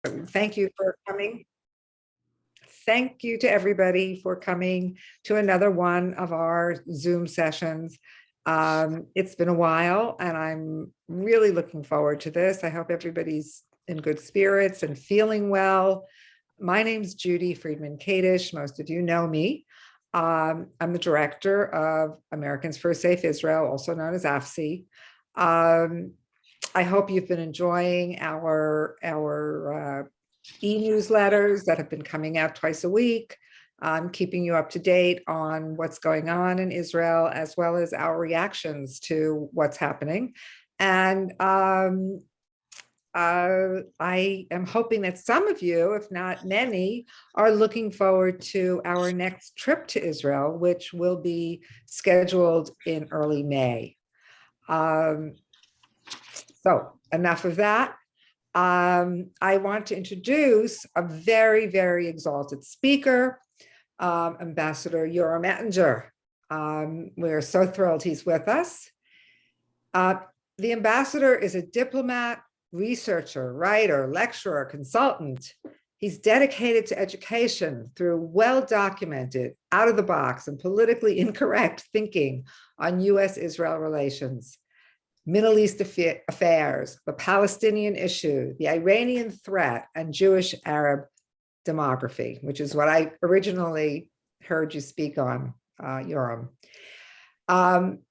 Thank you for coming. Thank you to everybody for coming to another one of our Zoom sessions. It's been a while and I'm really looking forward to this. I hope everybody's in good spirits and feeling well. My name's Judy Friedman-Kadish. Most of you know me. I'm the director of Americans for a Safe Israel, also known as AFSI. I hope you've been enjoying our e-newsletters that have been coming out twice a week, keeping you up to date on what's going on in Israel, as well as our reactions to what's happening. And I am hoping that some of you, if not many, are looking forward to our next trip to Israel, which will be scheduled in early May. So enough of that. I want to introduce a very, very exalted speaker, Ambassador Yoram Ettinger. We're so thrilled he's with us. The ambassador is a diplomat, researcher, writer, lecturer, consultant. He's dedicated to education through well-documented, out-of-the-box and politically incorrect thinking on U.S.-Israel relations, Middle East affairs, the Palestinian issue, the Iranian threat, and Jewish-Arab demography, which is what I originally heard you speak on, Yoram.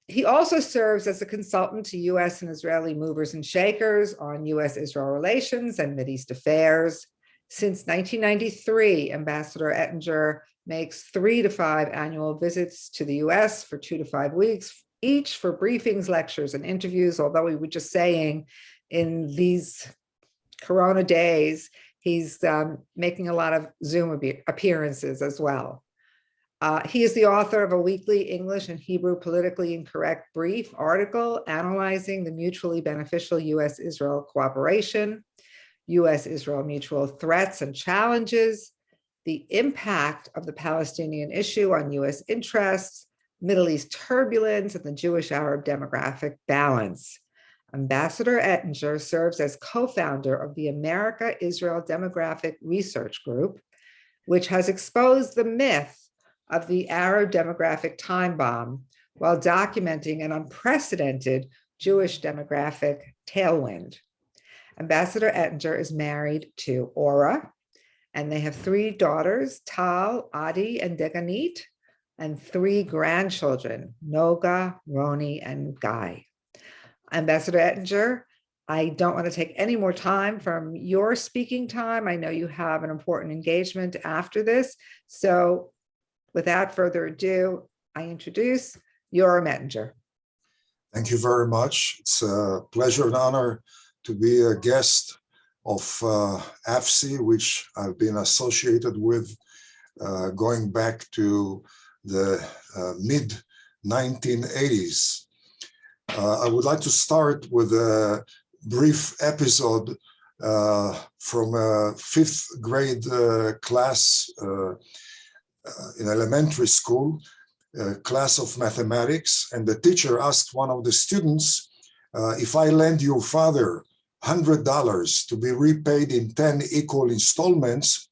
He also serves as a consultant to U.S. and Israeli movers and shakers on U.S.-Israel relations and Mideast affairs. Since 1993, Ambassador Ettinger makes 3 to 5 annual visits to the U.S. for 2 to 5 weeks, each for briefings, lectures, and interviews, although we were just saying in these Corona days, he's making a lot of Zoom appearances as well. He is the author of a weekly English and Hebrew politically incorrect brief article analyzing the mutually beneficial U.S.-Israel cooperation, U.S.-Israel mutual threats and challenges, the impact of the Palestinian issue on U.S. interests, Middle East turbulence, and the Jewish-Arab demographic balance. Ambassador Ettinger serves as co-founder of the America-Israel Demographic Research Group, which has exposed the myth of the Arab demographic time bomb while documenting an unprecedented Jewish demographic tailwind. Ambassador Ettinger is married to Ora, and they have 3 daughters, Tal, Adi, and Deganit, and 3 grandchildren, Noga, Roni, and Guy. Ambassador Ettinger, I don't want to take any more time from your speaking time. I know you have an important engagement after this. So without further ado, I introduce Yoram Ettinger. Thank you very much. It's a pleasure and honor to be a guest of AFSI, which I've been associated with going back to the mid-1980s. I would like to start with a brief episode from a 5th grade class in elementary school, class of mathematics, and the teacher asked one of the students, if I lend your father $100 to be repaid in 10 equal installments,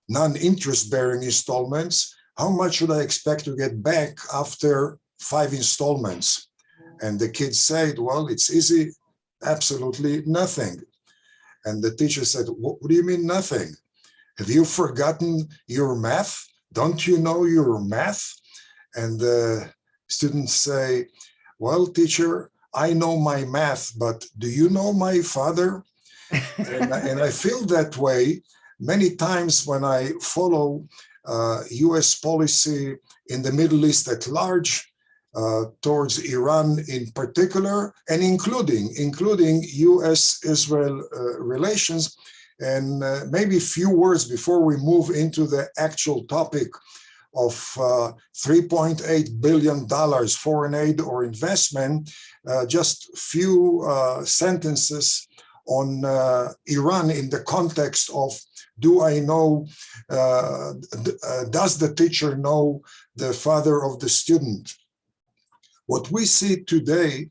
non-interest-bearing installments, how much should I expect to get back after 5 installments? And the kid said, well, it's easy, absolutely nothing. And the teacher said, what do you mean nothing? Have you forgotten your math? Don't you know your math? And the students say, well, teacher, I know my math, but do you know my father? and I feel that way many times when I follow US policy in the Middle East at large, towards Iran in particular, and including US-Israel relations. And maybe a few words before we move into the actual topic of $3.8 billion foreign aid or investment, just a few sentences on Iran in the context of, do I know, does the teacher know the father of the student? What we see today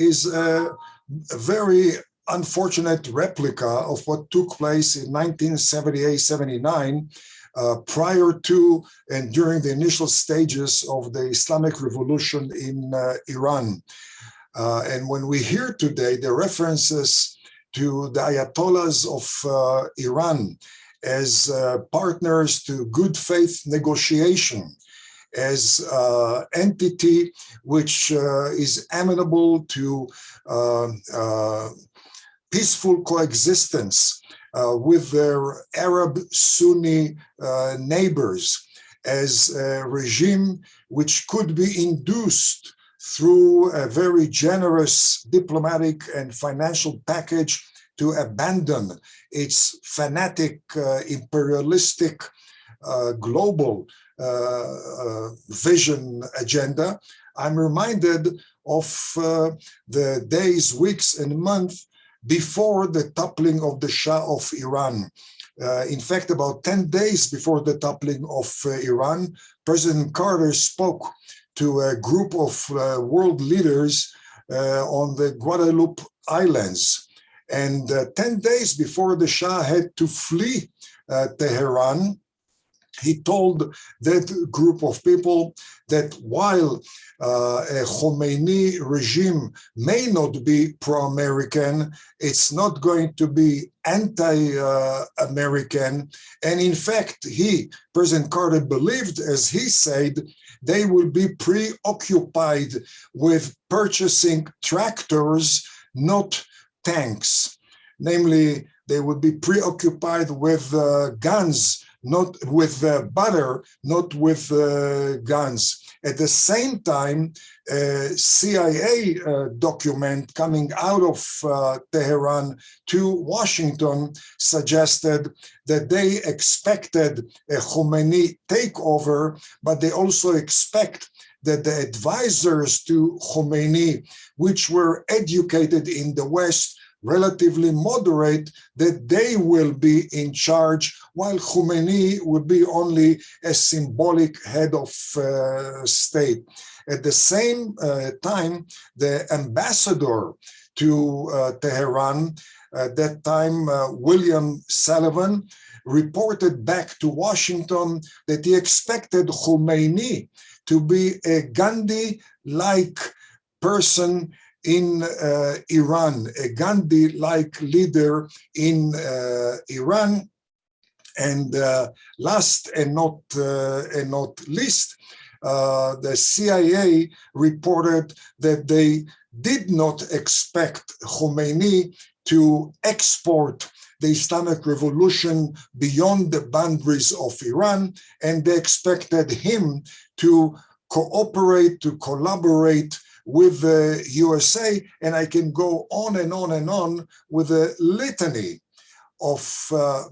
is a very unfortunate replica of what took place in 1978-79, prior to and during the initial stages of the Islamic Revolution in Iran. And when we hear today the references to the Ayatollahs of Iran as partners to good faith negotiation, as entity which is amenable to peaceful coexistence with their Arab Sunni neighbors, as a regime which could be induced through a very generous diplomatic and financial package to abandon its fanatic imperialistic global vision agenda. I'm reminded of the days, weeks, and months before the toppling of the Shah of Iran. In fact, about 10 days before the toppling of Iran, President Carter spoke to a group of world leaders on the Guadeloupe Islands. And 10 days before the Shah had to flee Tehran, he told that group of people that while a Khomeini regime may not be pro-American, it's not going to be anti-American. And in fact, President Carter, believed, as he said, they will be preoccupied with purchasing tractors, not tanks. Namely, they would be preoccupied with guns, not with butter, not with guns. At the same time, a CIA document coming out of Tehran to Washington suggested that they expected a Khomeini takeover, but they also expect that the advisors to Khomeini, which were educated in the West, relatively moderate, that they will be in charge, while Khomeini would be only a symbolic head of state. At the same time, the ambassador to Tehran, at that time, William Sullivan, reported back to Washington that he expected Khomeini to be a Gandhi-like person in Iran, a Gandhi-like leader in Iran. And last and not least, the CIA reported that they did not expect Khomeini to export the Islamic Revolution beyond the boundaries of Iran, and they expected him to cooperate, to collaborate with the USA, and I can go on and on and on with a litany of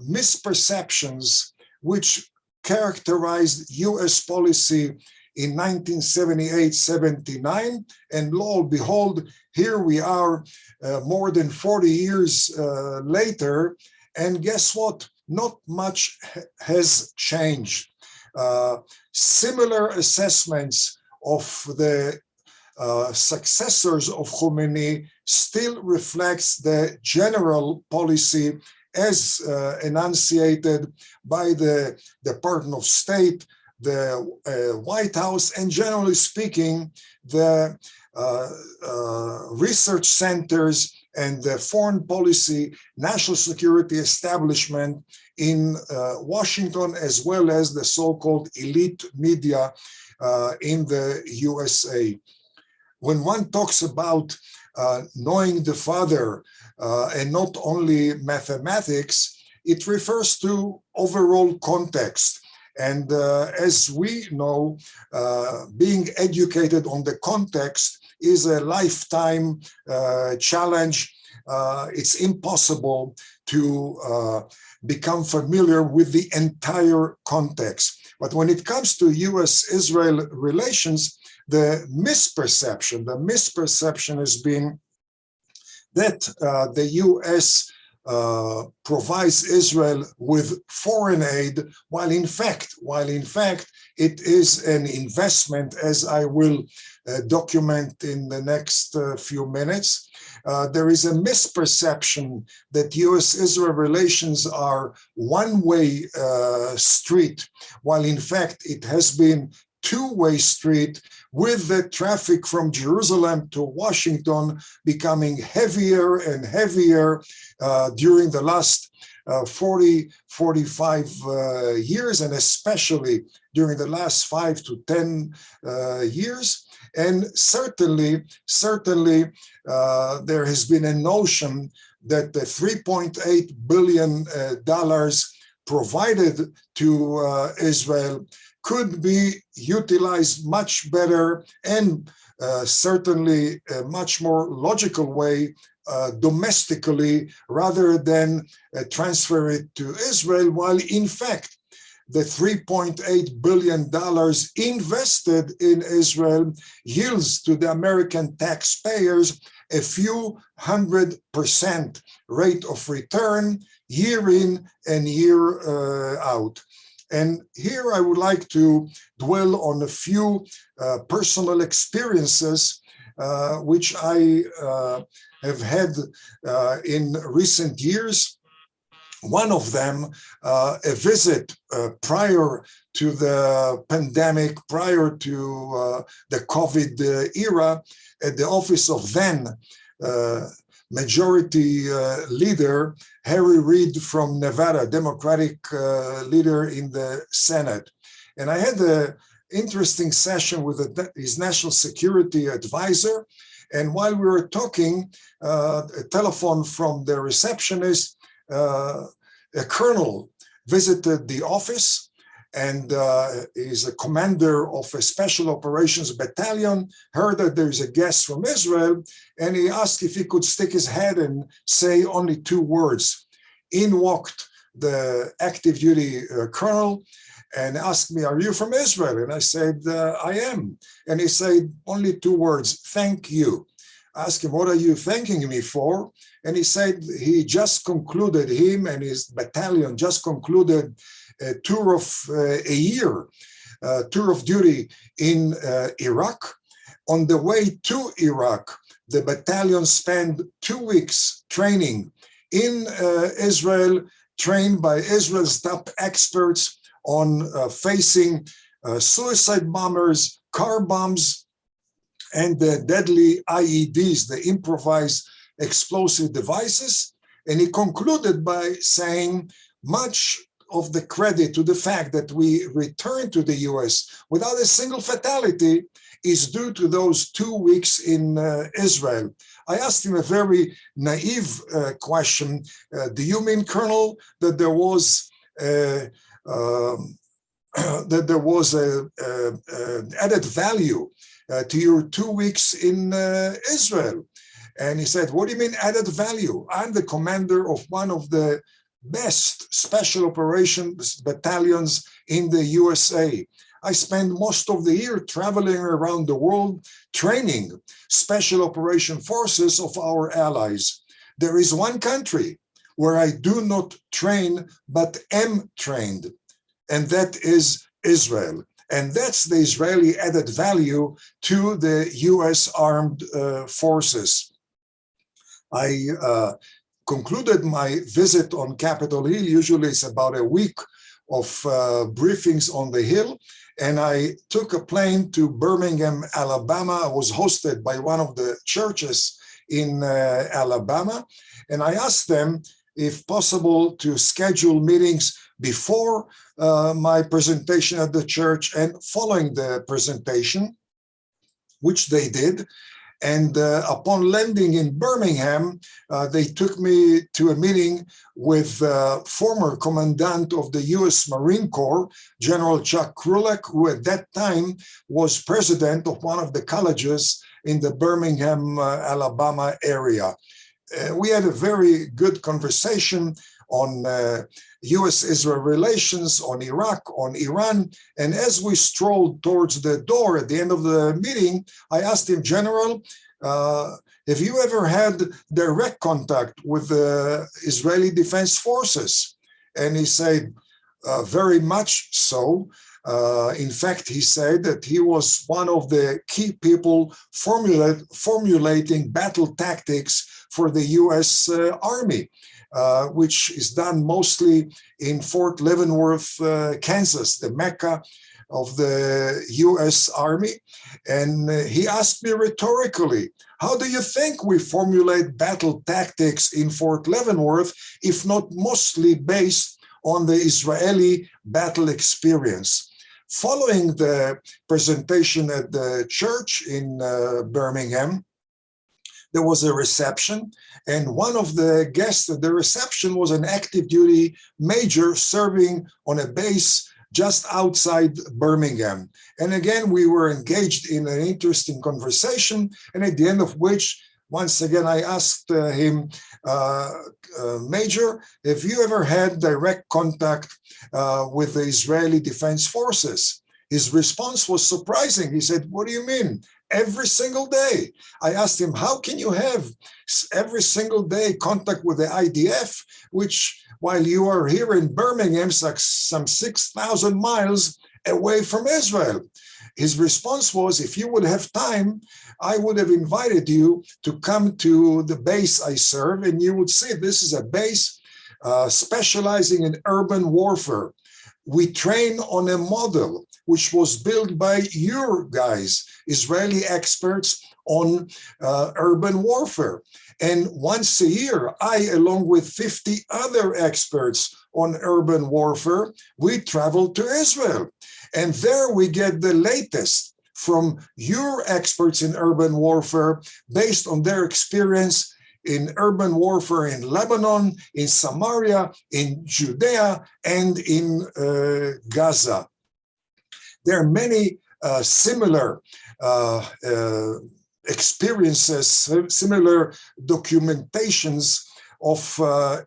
misperceptions which characterized US policy in 1978-79, and lo and behold, here we are more than 40 years later, and guess what? Not much has changed. Similar assessments of the successors of Khomeini still reflects the general policy as enunciated by the Department of State, the White House, and generally speaking, the research centers and the foreign policy, national security establishment in Washington, as well as the so-called elite media in the USA. When one talks about knowing the father and not only mathematics, it refers to overall context. And as we know, being educated on the context is a lifetime challenge. It's impossible to become familiar with the entire context. But when it comes to US-Israel relations, the misperception has been that the US provides Israel with foreign aid, while in fact it is an investment, as I will document in the next few minutes. There is a misperception that US-Israel relations are one-way street, while in fact it has been two-way street, with the traffic from Jerusalem to Washington becoming heavier and heavier during the last 45 years, and especially during the last 5 to 10 years. And certainly, there has been a notion that the $3.8 billion provided to Israel could be utilized much better and certainly a much more logical way domestically, rather than transfer it to Israel, while in fact the $3.8 billion invested in Israel yields to the American taxpayers a few 100% rate of return year in and year out. And here I would like to dwell on a few personal experiences which I have had in recent years. One of them, a visit prior to the pandemic, prior to the COVID era, at the office of then majority leader Harry Reid from Nevada, Democratic leader in the Senate. And I had an interesting session with his national security advisor. And while we were talking, a telephone from the receptionist, a colonel visited the office, and is a commander of a special operations battalion, heard that there's a guest from Israel, and he asked if he could stick his head and say only 2 words. In walked the active duty colonel and asked me, "Are you from Israel?" And I said, "I am." And he said only 2 words, "Thank you." I asked him, "What are you thanking me for?" And he said he just concluded, him and his battalion just concluded a tour of a year, tour of duty in Iraq. On the way to Iraq, the battalion spent 2 weeks training in Israel, trained by Israel's top experts on facing suicide bombers, car bombs, and the deadly IEDs, the improvised explosive devices. And he concluded by saying, much of the credit to the fact that we returned to the US without a single fatality is due to those 2 weeks in Israel. I asked him a very naive question. Do you mean, Colonel, that there was added value to your 2 weeks in Israel? And he said, "What do you mean added value? I'm the commander of one of the best special operations battalions in the USA. I spend most of the year traveling around the world training special operation forces of our allies. There is one country where I do not train but am trained, and that is Israel. And that's the Israeli added value to the US armed forces." I concluded my visit on Capitol Hill. Usually it's about a week of briefings on the Hill. And I took a plane to Birmingham, Alabama. I was hosted by one of the churches in Alabama. And I asked them, if possible, to schedule meetings before my presentation at the church and following the presentation, which they did. And upon landing in Birmingham, they took me to a meeting with former commandant of the US Marine Corps, General Chuck Krulak, who at that time was president of one of the colleges in the Birmingham, Alabama area. We had a very good conversation on US-Israel relations, on Iraq, on Iran. And as we strolled towards the door at the end of the meeting, I asked him, "General, have you ever had direct contact with the Israeli Defense Forces?" And he said, very much so. In fact, he said that he was one of the key people formulating battle tactics for the US Army, which is done mostly in Fort Leavenworth, Kansas, the Mecca of the US Army. And he asked me rhetorically, how do you think we formulate battle tactics in Fort Leavenworth, if not mostly based on the Israeli battle experience? Following the presentation at the church in Birmingham, there was a reception, and one of the guests at the reception was an active duty major serving on a base just outside Birmingham. And again, we were engaged in an interesting conversation, and at the end of which, once again, I asked him, Major, have you ever had direct contact with the Israeli Defense Forces? His response was surprising. He said, what do you mean? Every single day. I asked him, how can you have every single day contact with the IDF, which, while you are here in Birmingham, some 6,000 miles away from Israel? His response was, if you would have time, I would have invited you to come to the base I serve, and you would see this is a base specializing in urban warfare. We train on a model which was built by your guys, Israeli experts on urban warfare. And once a year, I, along with 50 other experts on urban warfare, we travel to Israel. And there we get the latest from your experts in urban warfare based on their experience in urban warfare in Lebanon, in Samaria, in Judea, and in Gaza. There are many similar experiences, similar documentations of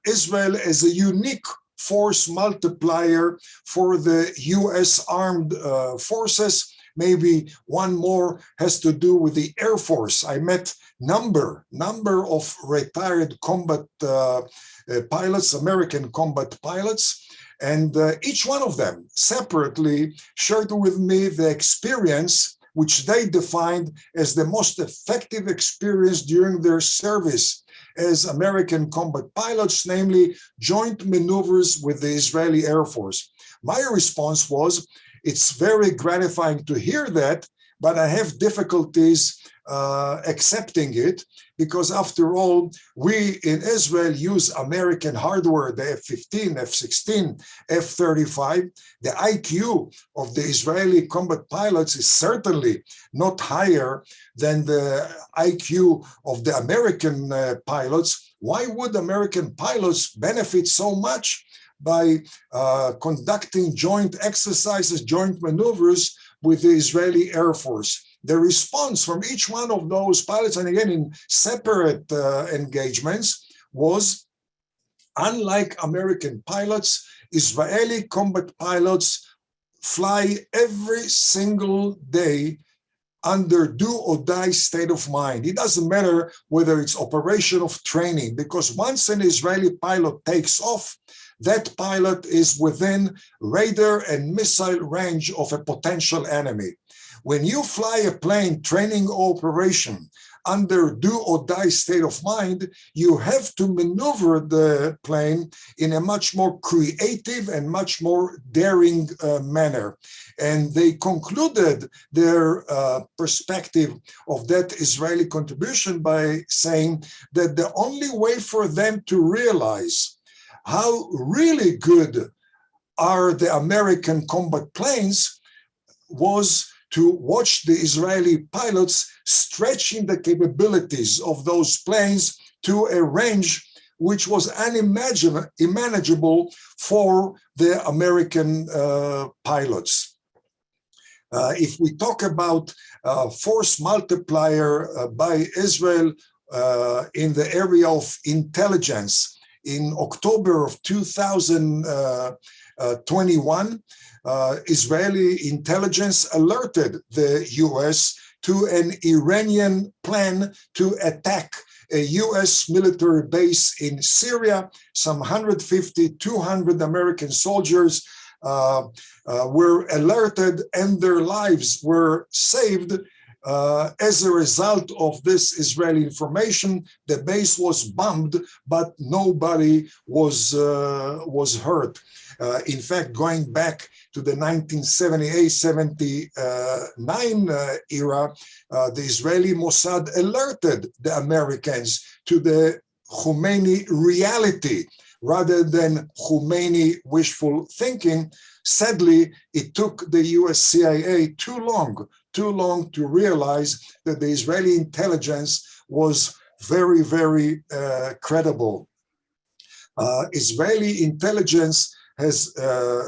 Israel as a unique force multiplier for the US armed forces. Maybe one more has to do with the Air Force. I met number of retired combat pilots, American combat pilots, and each one of them separately shared with me the experience which they defined as the most effective experience during their service as American combat pilots, namely joint maneuvers with the Israeli Air Force. My response was, it's very gratifying to hear that, but I have difficulties accepting it, because after all, we in Israel use American hardware, the F-15, F-16, F-35. The IQ of the Israeli combat pilots is certainly not higher than the IQ of the American pilots. Why would American pilots benefit so much by conducting joint exercises, joint maneuvers with the Israeli Air Force? The response from each one of those pilots, and again in separate engagements, was, unlike American pilots, Israeli combat pilots fly every single day under do-or-die state of mind. It doesn't matter whether it's operation of training, because once an Israeli pilot takes off, that pilot is within radar and missile range of a potential enemy. When you fly a plane training operation under do-or-die state of mind, you have to maneuver the plane in a much more creative and much more daring manner. And they concluded their perspective of that Israeli contribution by saying that the only way for them to realize how really good are the American combat planes was to watch the Israeli pilots stretching the capabilities of those planes to a range which was unimaginable for the American pilots. If we talk about force multiplier by Israel in the area of intelligence, in October of 2021, Israeli intelligence alerted the US to an Iranian plan to attack a US military base in Syria. Some 150, 200 American soldiers were alerted and their lives were saved as a result of this Israeli information. The base was bombed, but nobody was hurt. In fact, going back to the 1978-79 era, the Israeli Mossad alerted the Americans to the Khomeini reality rather than Khomeini wishful thinking. Sadly, it took the US CIA too long to realize that the Israeli intelligence was very, very credible. Israeli intelligence has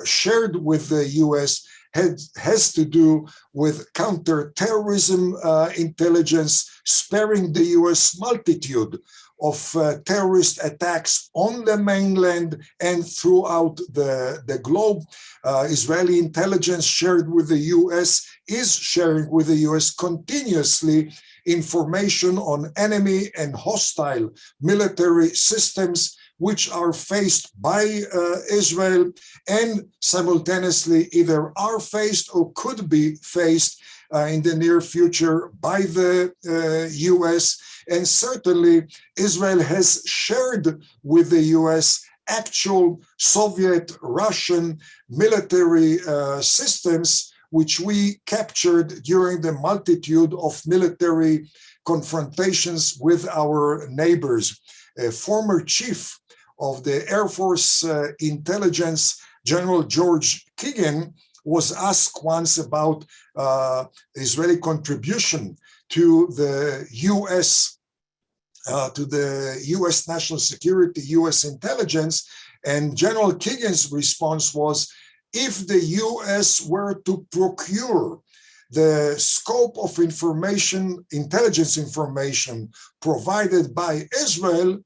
shared with the US has to do with counterterrorism intelligence, sparing the US multitude of terrorist attacks on the mainland and throughout the globe. Israeli intelligence shared with the US is sharing with the US continuously information on enemy and hostile military systems which are faced by Israel and simultaneously either are faced or could be faced in the near future by the US. And certainly Israel has shared with the US actual Soviet Russian military systems which we captured during the multitude of military confrontations with our neighbors. A former chief of the Air Force Intelligence, General George Kagan, was asked once about Israeli contribution to the US national security, US intelligence, and General Kagan's response was, if the US were to procure the scope of information, intelligence information provided by Israel,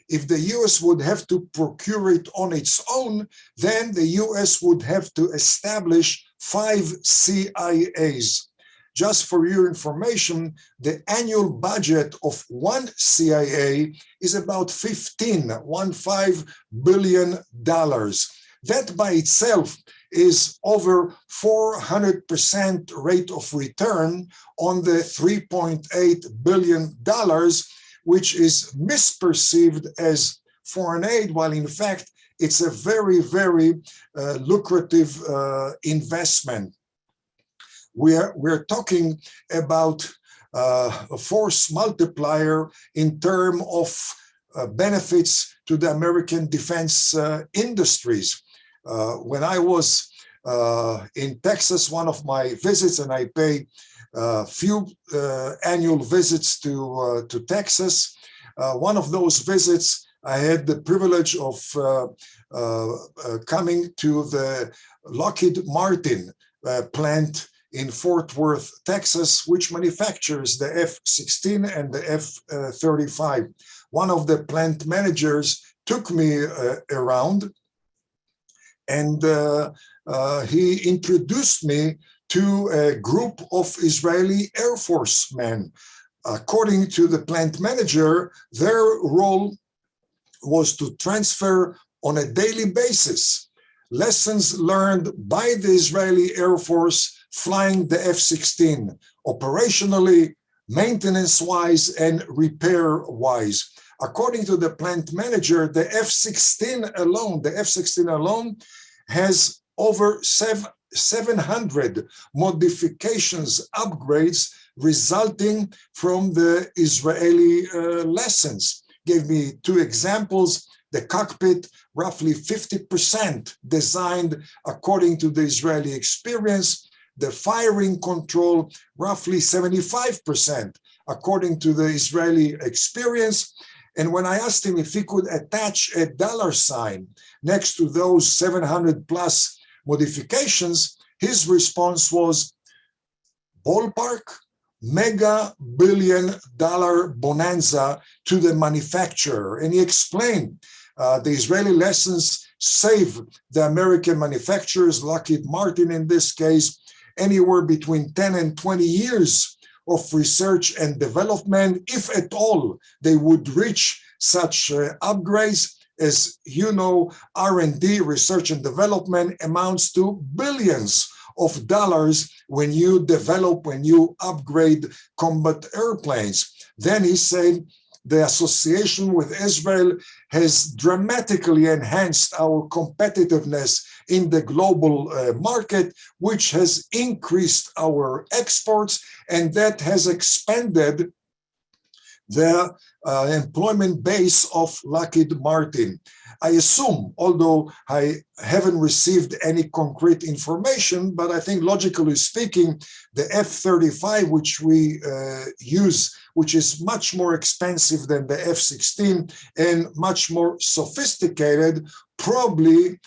if the US would have to procure it on its own, then the US would have to establish 5 CIAs. Just for your information, the annual budget of one CIA is about $15 billion. That by itself is over 400% rate of return on the $3.8 billion, which is misperceived as foreign aid, while in fact it's a very, very lucrative investment. We're talking about a force multiplier in terms of benefits to the American defense industries. When I was in Texas, one of my visits, and I pay few annual visits to Texas. One of those visits, I had the privilege of coming to the Lockheed Martin plant in Fort Worth, Texas, which manufactures the F-16 and the F-35. One of the plant managers took me around, and he introduced me to a group of Israeli Air Force men. According to the plant manager, their role was to transfer on a daily basis lessons learned by the Israeli Air Force flying the F-16, operationally, maintenance-wise, and repair-wise. According to the plant manager, the F-16 alone has over 700 modifications, upgrades resulting from the Israeli lessons. Gave me 2 examples. The cockpit, roughly 50% designed according to the Israeli experience. The firing control, roughly 75% according to the Israeli experience. And when I asked him if he could attach a $sign next to those 700 plus modifications, his response was ballpark, mega $billion bonanza to the manufacturer. And he explained the Israeli lessons save the American manufacturers, Lockheed Martin in this case, anywhere between 10 and 20 years of research and development, if at all they would reach such upgrades. As you know, R&D, research and development, amounts to billions of dollars when you develop, when you upgrade combat airplanes. Then he said, the association with Israel has dramatically enhanced our competitiveness in the global market, which has increased our exports, and that has expanded the employment base of Lockheed Martin. I assume, although I haven't received any concrete information, but I think logically speaking, the F-35, which we use, which is much more expensive than the F-16 and much more sophisticated, probably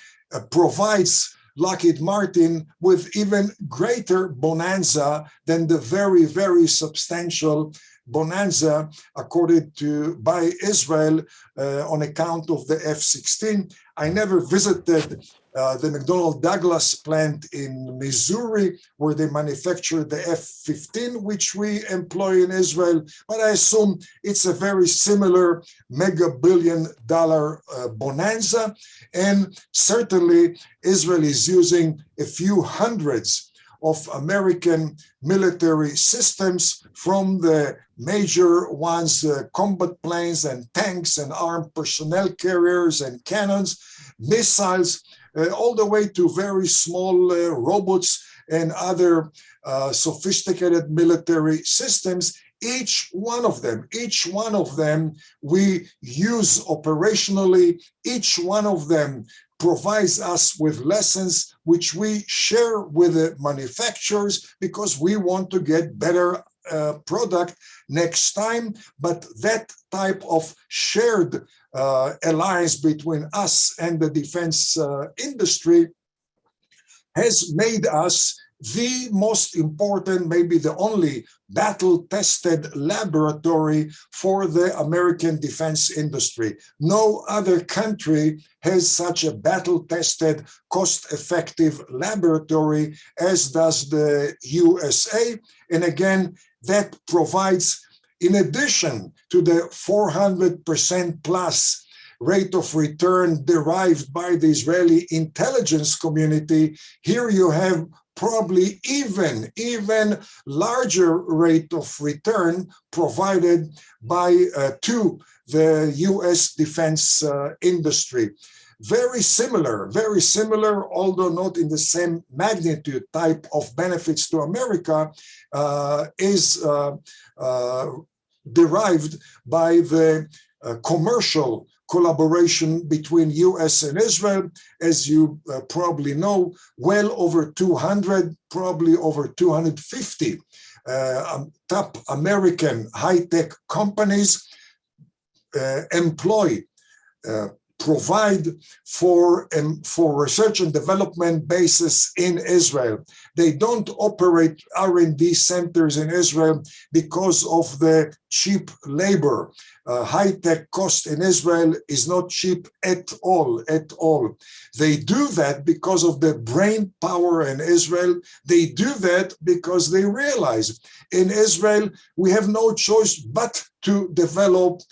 provides Lockheed Martin with even greater bonanza than the very, very substantial bonanza accorded to by Israel on account of the F-16. I never visited the McDonnell Douglas plant in Missouri, where they manufacture the F-15, which we employ in Israel, but I assume it's a very similar mega billion-dollar bonanza, and certainly Israel is using a few hundreds of American military systems, from the major ones, combat planes and tanks and armed personnel carriers and cannons, missiles, all the way to very small robots and other sophisticated military systems. Each one of them we use operationally. Each one of them provides us with lessons which we share with the manufacturers, because we want to get better product next time. But that type of shared alliance between us and the defense industry has made us the most important, maybe the only battle-tested laboratory for the American defense industry. No other country has such a battle-tested, cost-effective laboratory as does the USA. And again, that provides, in addition to the 400% plus rate of return derived by the Israeli intelligence community, here you have probably even larger rate of return provided by to the US defense industry. Very similar, although not in the same magnitude type of benefits to America, is derived by the commercial collaboration between US and Israel. As you probably know, well over 200, probably over 250 top American high-tech companies provide for research and development bases in Israel. They don't operate R&D centers in Israel because of the cheap labor. High-tech cost in Israel is not cheap at all. They do that because of the brain power in Israel. They do that because they realize in Israel we have no choice but to develop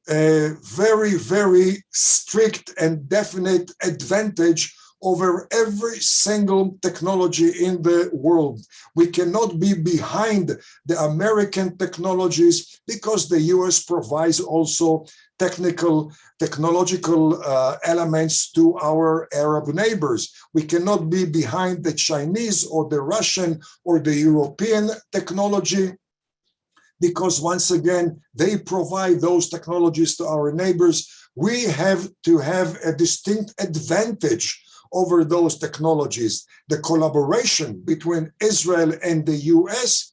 a very, very strict and definite advantage over every single technology in the world. We cannot be behind the American technologies because the US provides also technological elements to our Arab neighbors. We cannot be behind the Chinese or the Russian or the European technology, because once again, they provide those technologies to our neighbors. We have to have a distinct advantage over those technologies. The collaboration between Israel and the US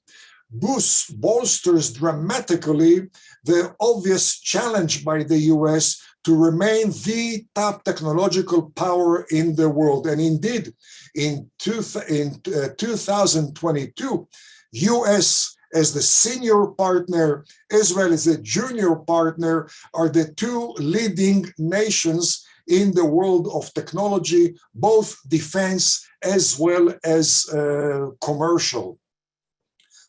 bolsters dramatically the obvious challenge by the US to remain the top technological power in the world. And indeed, in 2022, US as the senior partner, Israel as a junior partner, are the two leading nations in the world of technology, both defense as well as commercial.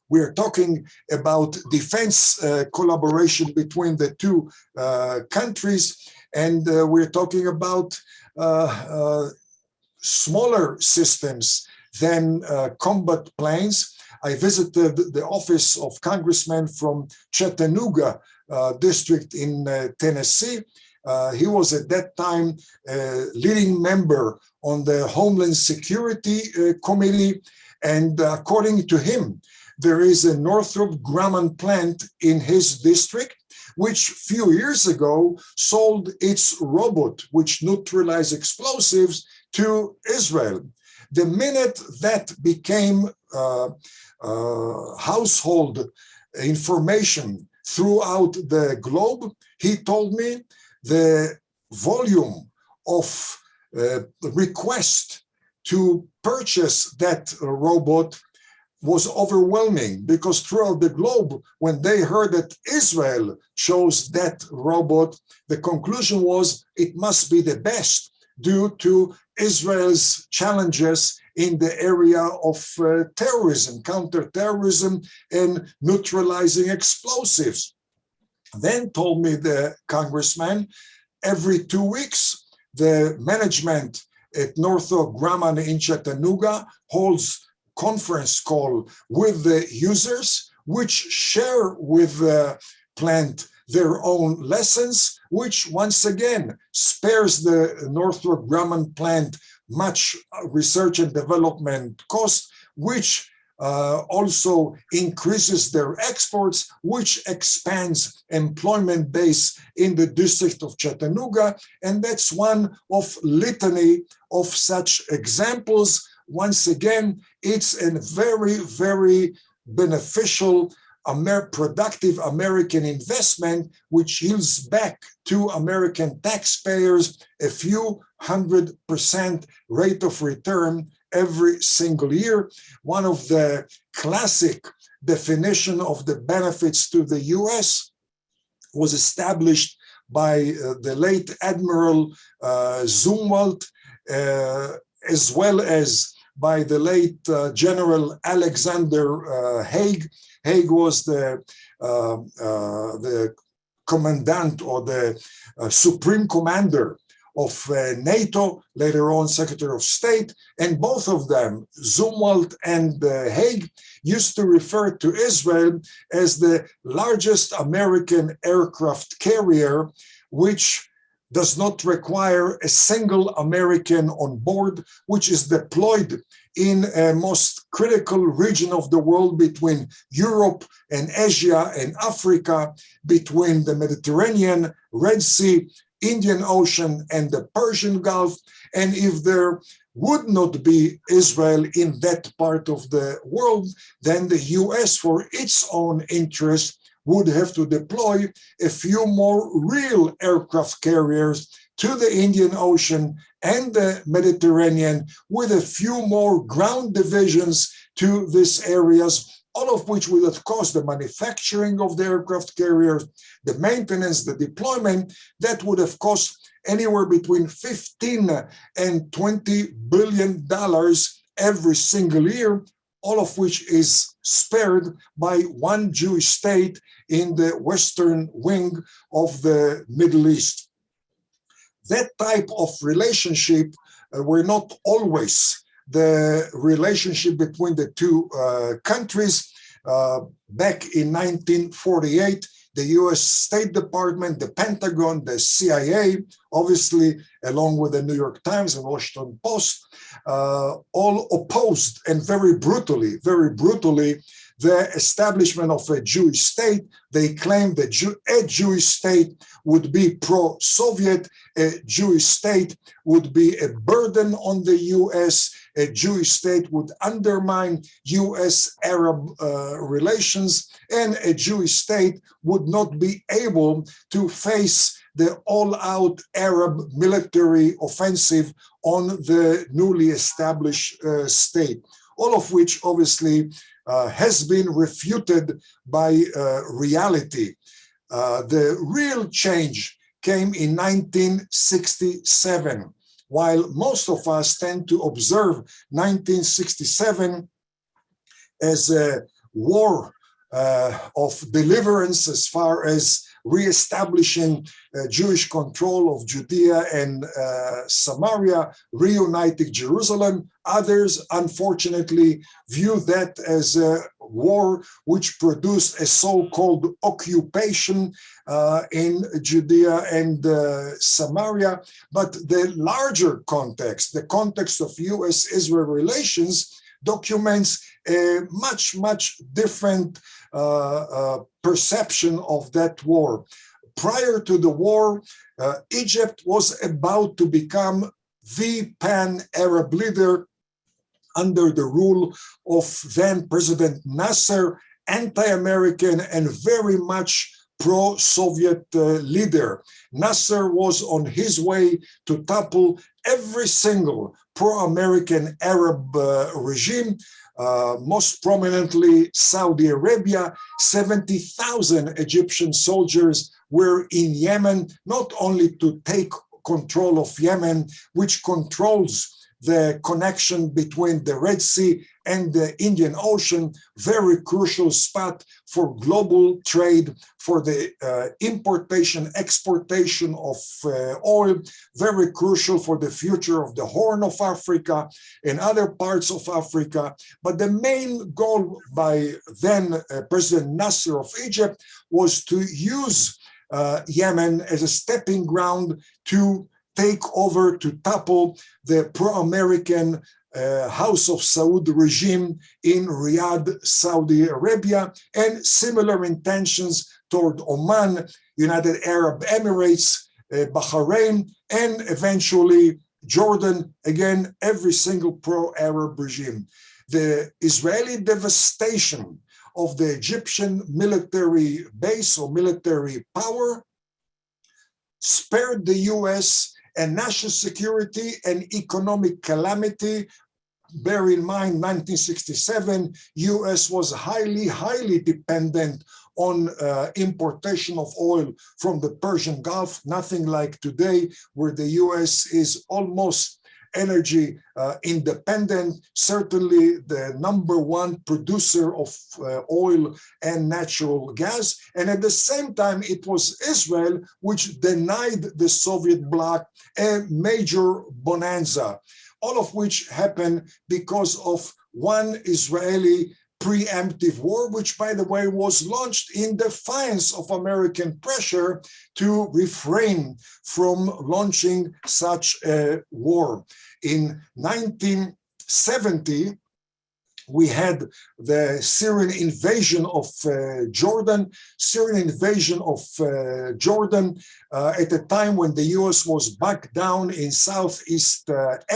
We're talking about defense collaboration between the two countries. and we're talking about smaller systems than combat planes. I visited the office of Congressman from Chattanooga district in Tennessee. He was at that time a leading member on the Homeland Security Committee, and according to him, there is a Northrop Grumman plant in his district, which a few years ago sold its robot, which neutralizes explosives, to Israel. The minute that became household information throughout the globe, he told me the volume of request to purchase that robot was overwhelming, because throughout the globe, when they heard that Israel chose that robot, the conclusion was it must be the best due to Israel's challenges in the area of terrorism, counterterrorism, and neutralizing explosives. Then told me the congressman, every 2 weeks, the management at Northrop Grumman in Chattanooga holds conference call with the users, which share with the plant their own lessons, which once again spares the Northrop Grumman plant much research and development cost, which also increases their exports, which expands employment base in the district of Chattanooga. And that's one of litany of such examples. Once again, it's a very, very beneficial, productive American investment, which yields back to American taxpayers a few 100% rate of return every single year. One of the classic definition of the benefits to the US was established by the late Admiral Zumwalt, as well as by the late General Alexander Haig. Haig was the commandant or the supreme commander of NATO, later on Secretary of State, and both of them, Zumwalt and Haig, used to refer to Israel as the largest American aircraft carrier, which does not require a single American on board, which is deployed in a most critical region of the world between Europe and Asia and Africa, between the Mediterranean, Red Sea, Indian Ocean, and the Persian Gulf. And if there would not be Israel in that part of the world, then the US, for its own interest, would have to deploy a few more real aircraft carriers to the Indian Ocean and the Mediterranean, with a few more ground divisions to these areas, all of which would have cost the manufacturing of the aircraft carriers, the maintenance, the deployment. That would have cost anywhere between $15 and $20 billion every single year, all of which is spared by one Jewish state in the western wing of the Middle East. That type of relationship were not always the relationship between the two countries. Back in 1948, the US State Department, the Pentagon, the CIA, obviously along with the New York Times and Washington Post, all opposed and very brutally, the establishment of a Jewish state. They claimed that a Jewish state would be pro-Soviet, a Jewish state would be a burden on the US, a Jewish state would undermine US-Arab relations, and a Jewish state would not be able to face the all-out Arab military offensive on the newly established state, all of which obviously has been refuted by reality. The real change came in 1967, while most of us tend to observe 1967 as a war of deliverance as far as re-establishing Jewish control of Judea and Samaria, reuniting Jerusalem. Others, unfortunately, view that as a war which produced a so-called occupation in Judea and Samaria. But the larger context, the context of US-Israel relations, documents a much, much different perception of that war. Prior to the war, Egypt was about to become the pan-Arab leader under the rule of then President Nasser, anti-American and very much pro-Soviet leader. Nasser was on his way to topple every single pro-American Arab regime, most prominently Saudi Arabia. 70,000 Egyptian soldiers were in Yemen, not only to take control of Yemen, which controls the connection between the Red Sea and the Indian Ocean, very crucial spot for global trade, for the importation, exportation of oil, very crucial for the future of the Horn of Africa and other parts of Africa. But the main goal by then President Nasser of Egypt was to use Yemen as a stepping ground to take over, to topple the pro-American House of Saud regime in Riyadh, Saudi Arabia, and similar intentions toward Oman, United Arab Emirates, Bahrain, and eventually Jordan, again, every single pro-Arab regime. The Israeli devastation of the Egyptian military base or military power spared the US and national security and economic calamity. Bear in mind, 1967, US was highly dependent on importation of oil from the Persian Gulf, nothing like today, where the US is almost energy independent, certainly the #1 producer of oil and natural gas. And at the same time, it was Israel which denied the Soviet bloc a major bonanza, all of which happened because of one Israeli preemptive war, which, by the way, was launched in defiance of American pressure to refrain from launching such a war. In 1970, we had the Syrian invasion of Jordan, at a time when the US was back down in Southeast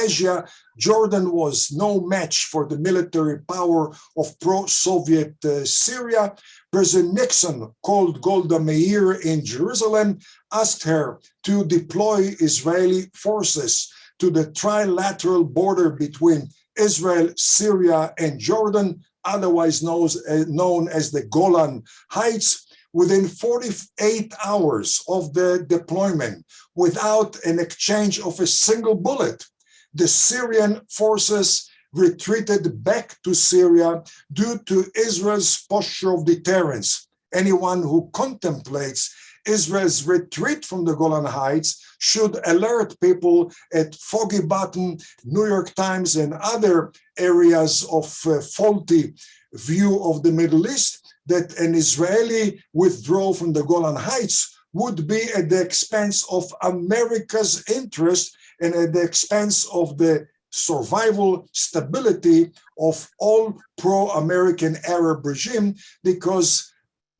Asia. Jordan was no match for the military power of pro-Soviet Syria. President Nixon called Golda Meir in Jerusalem, asked her to deploy Israeli forces to the trilateral border between Israel, Syria, and Jordan, otherwise known as the Golan Heights. Within 48 hours of the deployment, without an exchange of a single bullet, the Syrian forces retreated back to Syria due to Israel's posture of deterrence. Anyone who contemplates Israel's retreat from the Golan Heights should alert people at Foggy Bottom, New York Times, and other areas of faulty view of the Middle East that an Israeli withdrawal from the Golan Heights would be at the expense of America's interest and at the expense of the survival, stability of all pro-American Arab regime, because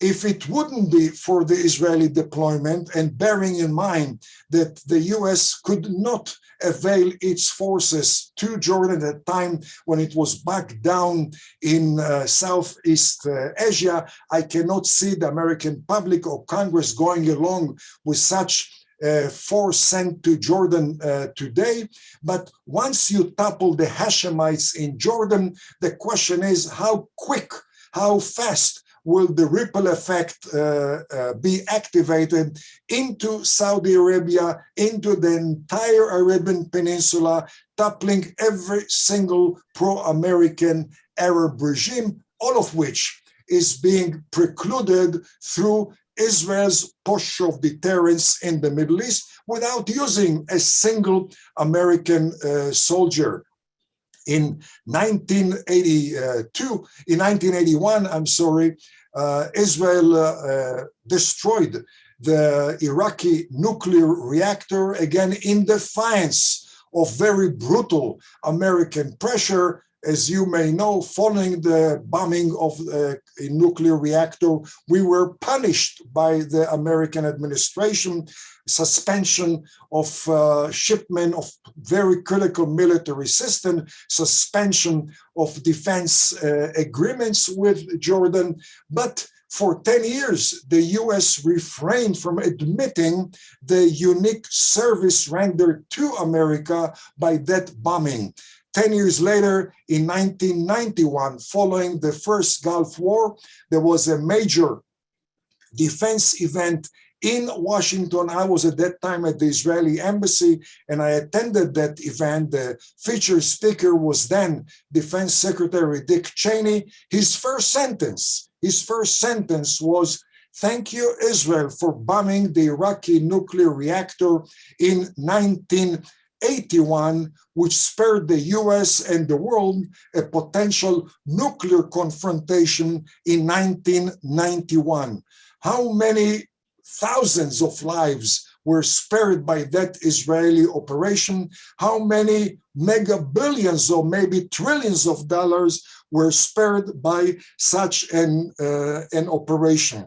if it wouldn't be for the Israeli deployment, and bearing in mind that the US could not avail its forces to Jordan at a time when it was back down in Southeast Asia, I cannot see the American public or Congress going along with such force sent to Jordan today. But once you topple the Hashemites in Jordan, the question is how quick, how fast will the ripple effect be activated into Saudi Arabia, into the entire Arabian Peninsula, toppling every single pro-American Arab regime, all of which is being precluded through Israel's posture of deterrence in the Middle East without using a single American soldier. In 1981, Israel destroyed the Iraqi nuclear reactor, again in defiance of very brutal American pressure. As you may know, following the bombing of a nuclear reactor, we were punished by the American administration, suspension of shipment of very critical military system, suspension of defense agreements with Jordan. But for 10 years, the US refrained from admitting the unique service rendered to America by that bombing. 10 years later, in 1991, following the first Gulf War, there was a major defense event in Washington. I was at that time at the Israeli embassy, and I attended that event. The featured speaker was then Defense Secretary Dick Cheney. His first sentence was, "Thank you, Israel, for bombing the Iraqi nuclear reactor in 1981, which spared the US and the world a potential nuclear confrontation in 1991. How many thousands of lives were spared by that Israeli operation? How many mega billions or maybe trillions of dollars were spared by such an operation?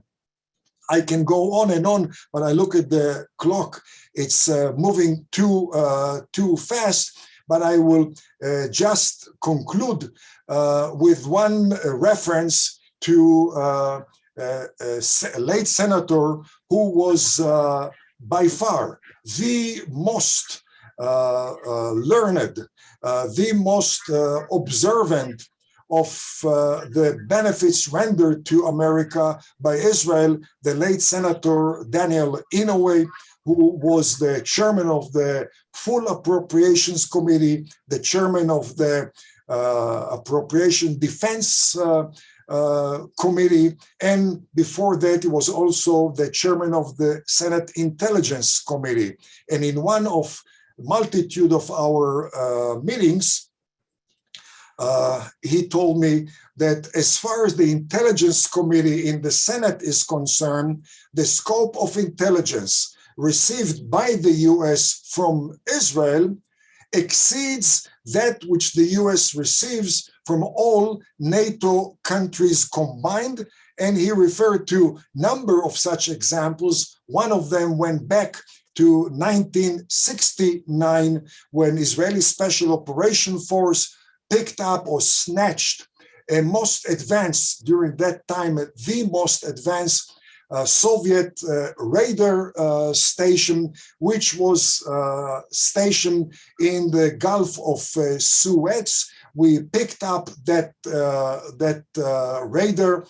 I can go on and on, but I look at the clock. It's moving too fast, but I will just conclude with one reference to a late senator who was by far the most learned, the most observant of the benefits rendered to America by Israel, the late Senator Daniel Inouye, who was the chairman of the Full Appropriations Committee, the chairman of the Appropriation Defense Committee, and before that, he was also the chairman of the Senate Intelligence Committee. And in one of multitude of our meetings, he told me that as far as the Intelligence Committee in the Senate is concerned, the scope of intelligence received by the US from Israel exceeds that which the US receives from all NATO countries combined. And he referred to a number of such examples. One of them went back to 1969, when Israeli Special Operation Force picked up or snatched a most advanced, during that time, the most advanced Soviet radar station, which was stationed in the Gulf of Suez. We picked up that radar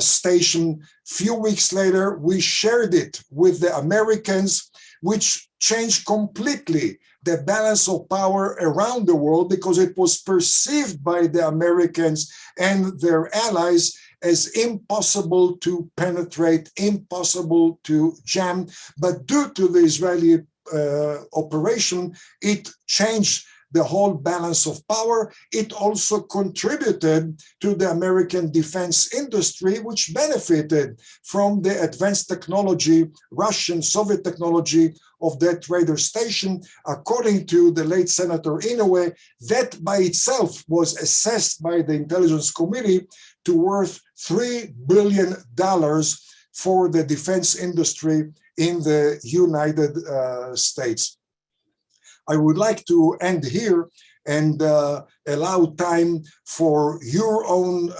station. Few weeks later, we shared it with the Americans, which changed completely the balance of power around the world, because it was perceived by the Americans and their allies as impossible to penetrate, impossible to jam. But due to the Israeli operation, it changed the whole balance of power. It also contributed to the American defense industry, which benefited from the advanced technology, Russian, Soviet technology of that radar station. According to the late Senator Inouye, that by itself was assessed by the Intelligence Committee to worth $3 billion for the defense industry in the United States. I would like to end here and allow time for your own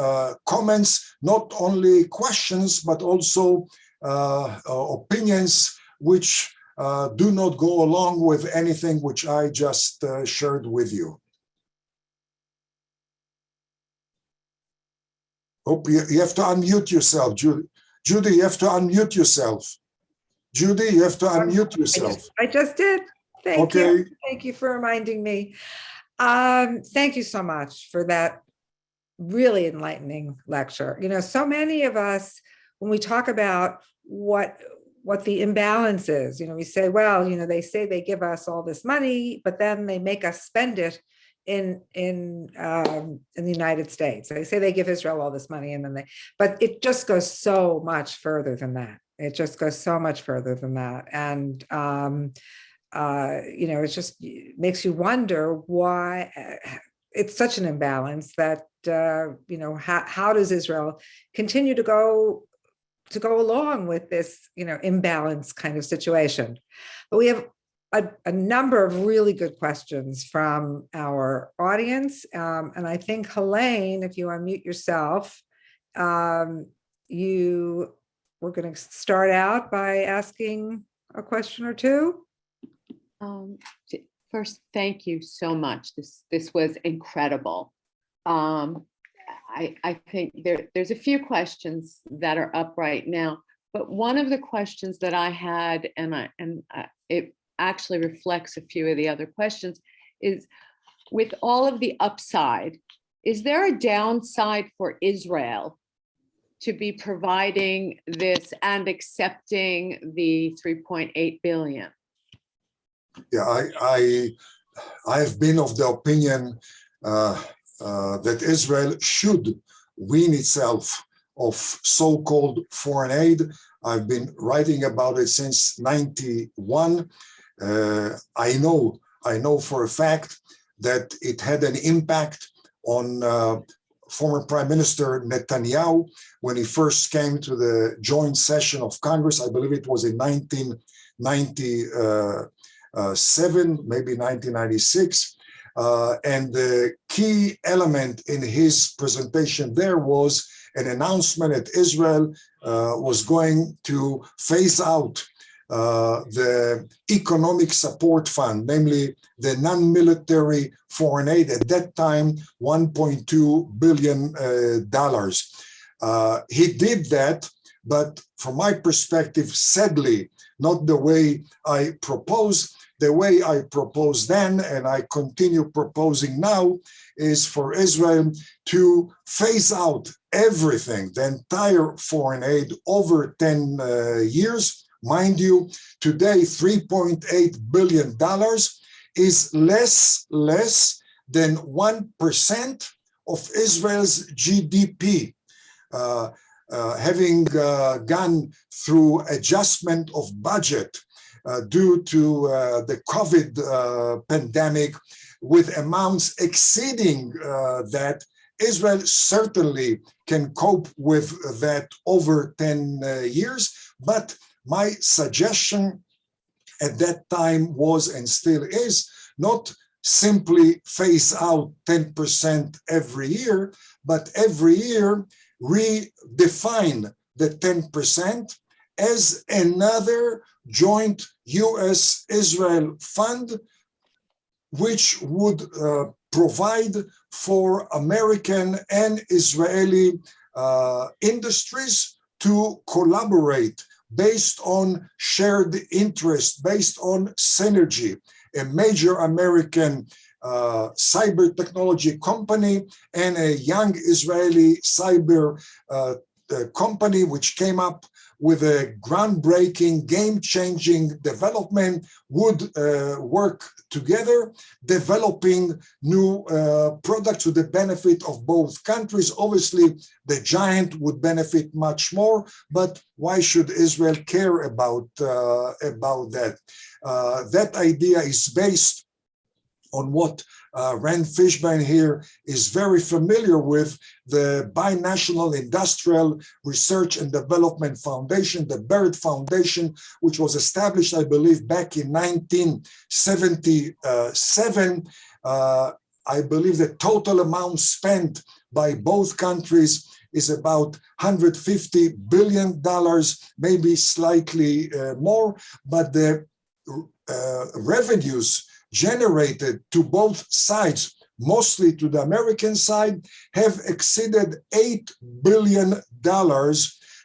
comments, not only questions, but also opinions which do not go along with anything which I just shared with you. Hope you have to unmute yourself, Judy. Judy, you have to unmute yourself. Judy, you have to unmute yourself. I just did. Thank Okay. you. Thank you for reminding me. Thank you so much for that really enlightening lecture. You know, so many of us, when we talk about what the imbalance is. We say, well, they say they give us all this money, but then they make us spend it in the United States. They say they give Israel all this money, and then but it just goes so much further than that. It just goes so much further than that, and it makes you wonder why it's such an imbalance that how does Israel continue to go along with this imbalance kind of situation. But we have a number of really good questions from our audience, and I think Helene, if you unmute yourself, we're going to start out by asking a question or two. First, thank you so much. This was incredible. I think there's a few questions that are up right now, but one of the questions that I had, and it actually reflects a few of the other questions, is with all of the upside, is there a downside for Israel to be providing this and accepting the 3.8 billion? Yeah, I've been of the opinion that Israel should wean itself of so-called foreign aid. I've been writing about it since '91. I know for a fact that it had an impact on former Prime Minister Netanyahu when he first came to the joint session of Congress. I believe it was in 1997, maybe 1996. And the key element in his presentation there was an announcement that Israel was going to phase out the economic support fund, namely the non-military foreign aid, at that time, $1.2 billion. He did that, but from my perspective, sadly, not the way I proposed. The way I proposed then, and I continue proposing now, is for Israel to phase out everything, the entire foreign aid over 10 years. Mind you, today $3.8 billion is less than 1% of Israel's GDP. Having gone through adjustment of budget due to the COVID pandemic, with amounts exceeding that, Israel certainly can cope with that over 10 years. But my suggestion at that time was, and still is, not simply phase out 10% every year, but every year redefine the 10% as another joint US-Israel fund, which would provide for American and Israeli industries to collaborate based on shared interest, based on synergy. A major American cyber technology company and a young Israeli cyber company, which came up with a groundbreaking, game-changing development, would work together, developing new products to the benefit of both countries. Obviously, the giant would benefit much more, but why should Israel care about that? That idea is based on what Rand Fishbein here is very familiar with, the Binational Industrial Research and Development Foundation, the BERD Foundation, which was established, I believe, back in 1977. I believe the total amount spent by both countries is about $150 billion, maybe slightly more, but the revenues generated to both sides, mostly to the American side, have exceeded $8 billion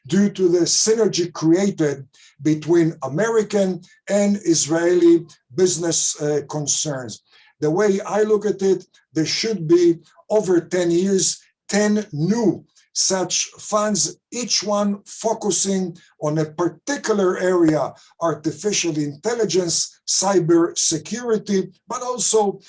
due to the synergy created between American and Israeli business concerns. The way I look at it, there should be, over 10 years, 10 new such funds, each one focusing on a particular area, artificial intelligence, cyber security, but also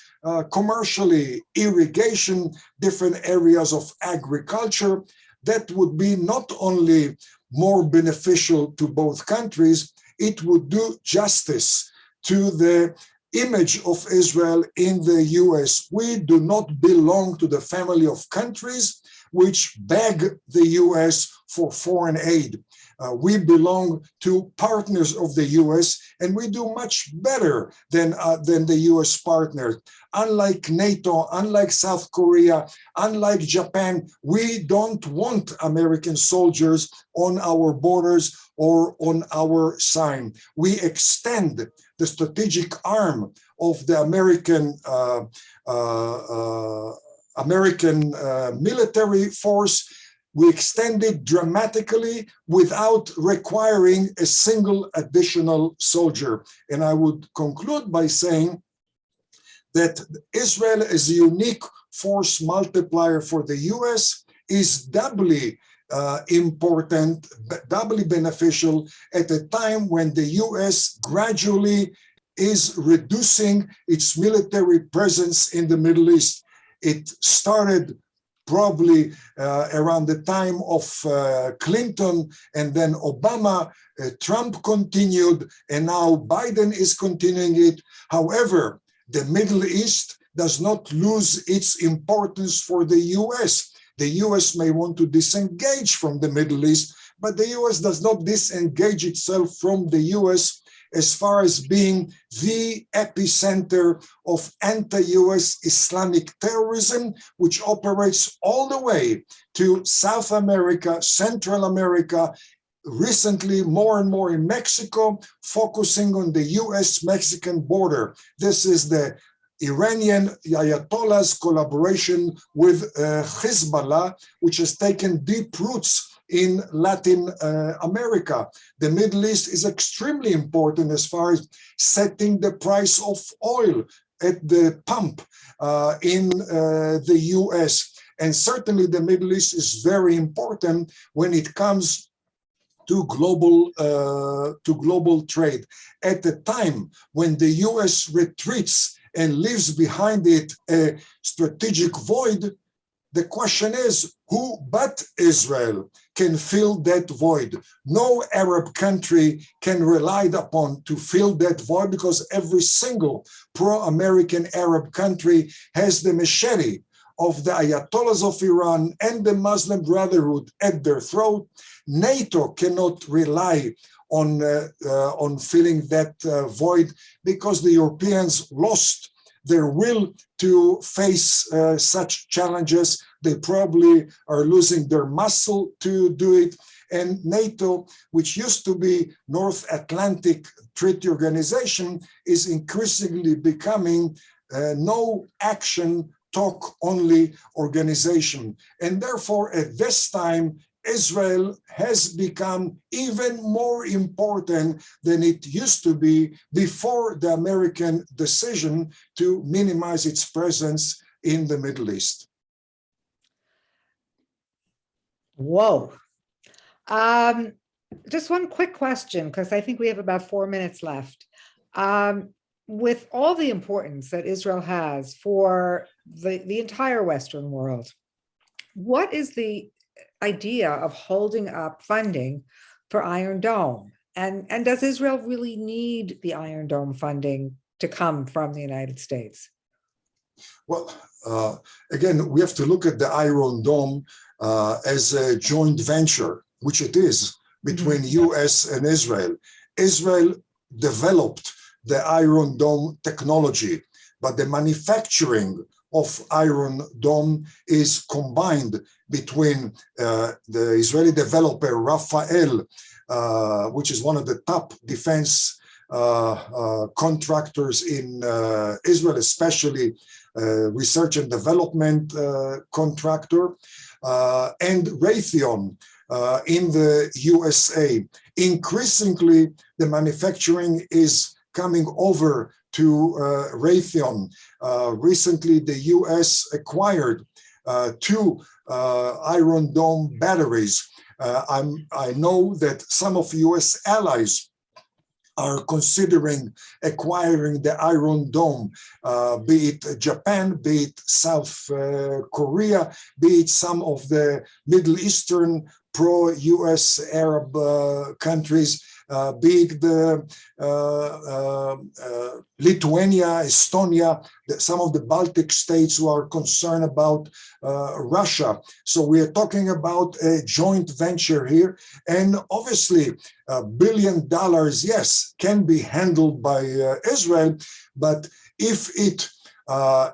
commercially, irrigation, different areas of agriculture. That would be not only more beneficial to both countries, it would do justice to the image of Israel in the US. We do not belong to the family of countries which beg the US for foreign aid. We belong to partners of the US, and we do much better than the US partners. Unlike NATO, unlike South Korea, unlike Japan, we don't want American soldiers on our borders or on our side. We extend the strategic arm of the American military force. We extend it dramatically without requiring a single additional soldier. And I would conclude by saying that Israel is a unique force multiplier for the US, is doubly important, doubly beneficial at a time when the US gradually is reducing its military presence in the Middle East. It started probably around the time of Clinton and then Obama. Trump continued, and now Biden is continuing it. However, the Middle East does not lose its importance for the US. The US may want to disengage from the Middle East, but the US does not disengage itself from the US as far as being the epicenter of anti-US Islamic terrorism, which operates all the way to South America, Central America, recently more and more in Mexico, focusing on the US-Mexican border. This is the Iranian Ayatollah's collaboration with Hezbollah, which has taken deep roots in Latin America. The Middle East is extremely important as far as setting the price of oil at the pump in the US. And certainly the Middle East is very important when it comes to global trade. At the time when the US retreats and leaves behind it a strategic void, the question is, who but Israel can fill that void? No Arab country can rely upon to fill that void, because every single pro-American Arab country has the machete of the Ayatollahs of Iran and the Muslim Brotherhood at their throat. NATO cannot rely on filling that void, because the Europeans lost their will to face such challenges. They probably are losing their muscle to do it. And NATO, which used to be North Atlantic Treaty Organization, is increasingly becoming no action, talk only organization. And therefore, at this time, Israel has become even more important than it used to be before the American decision to minimize its presence in the Middle East. Whoa. Just one quick question, because I think we have about 4 minutes left. With all the importance that Israel has for the entire Western world, what is the idea of holding up funding for Iron Dome? And does Israel really need the Iron Dome funding to come from the United States? Well, again, we have to look at the Iron Dome as a joint venture, which it is, between US and Israel. Israel developed the Iron Dome technology, but the manufacturing of Iron Dome is combined between the Israeli developer Rafael, which is one of the top defense contractors in Israel, especially research and development contractor, and Raytheon in the USA. Increasingly, the manufacturing is coming over to Raytheon. Recently, the US acquired two Iron Dome batteries. I know that some of US allies are considering acquiring the Iron Dome, be it Japan, be it South Korea, be it some of the Middle Eastern pro-US Arab countries, be it the Lithuania, Estonia, some of the Baltic states who are concerned about Russia. So we are talking about a joint venture here, and obviously $1 billion, yes, can be handled by Israel, but if it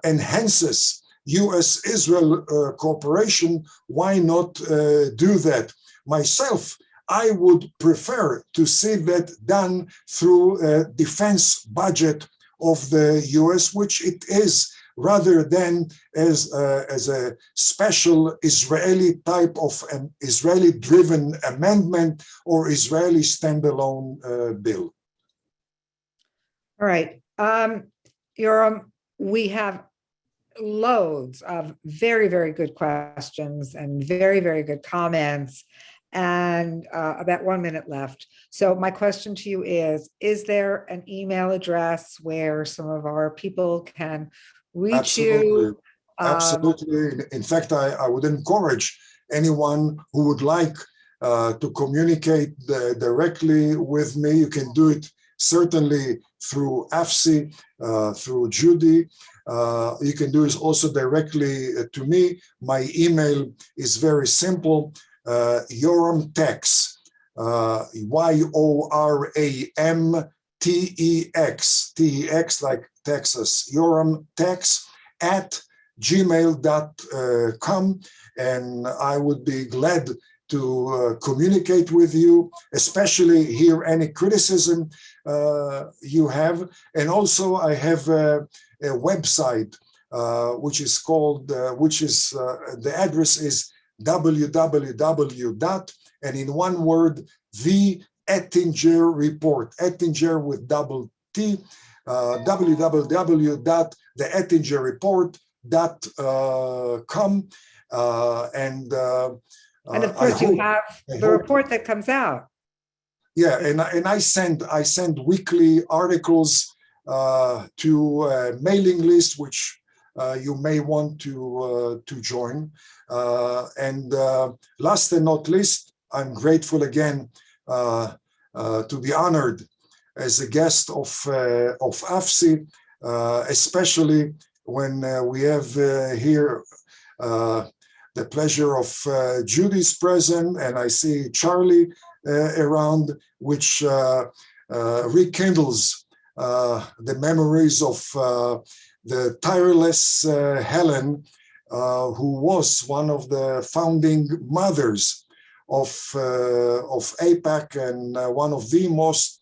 enhances US-Israel cooperation, why not do that? Myself, I would prefer to see that done through a defense budget of the US, which it is, rather than as a special Israeli type of an Israeli-driven amendment or Israeli standalone bill. All right. Yoram, we have loads of very, very good questions and very, very good comments, and about 1 minute left. So my question to you is there an email address where some of our people can reach Absolutely. you? Absolutely. In fact, I would encourage anyone who would like to communicate directly with me. You can do it certainly through AFSI, through Judy. You can do it also directly to me. My email is very simple. Yoram Tex, YORAMTEX, TEX like Texas, Yoram Tex at gmail.com, and I would be glad to communicate with you, especially hear any criticism you have. And also I have a website which is called, the address is www. And in one word, the Ettinger report, Ettinger with double T, www.theettingerreport.com. And of course, you have the report that comes out. Yeah, and I send weekly articles to a mailing list, which you may want to join. And last and not least, I'm grateful again to be honored as a guest of AFSI, especially when we have here the pleasure of Judy's present, and I see Charlie around, which rekindles the memories of the tireless Helen, who was one of the founding mothers of AIPAC and one of the most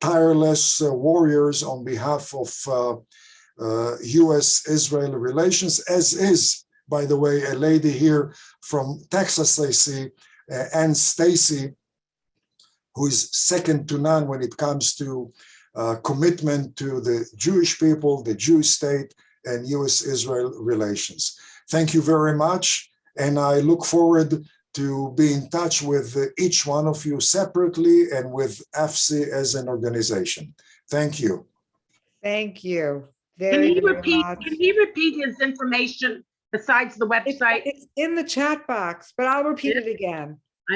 tireless warriors on behalf of US-Israel relations, as is, by the way, a lady here from Texas, I see, Ann Stacy, who is second to none when it comes to commitment to the Jewish people, the Jewish state, and US-Israel relations. Thank you very much, and I look forward to be in touch with each one of you separately and with AFSI as an organization. Thank you. Thank you Can very, he very repeat? much. Can he repeat his information besides the website? It's in the chat box, but I'll repeat it again.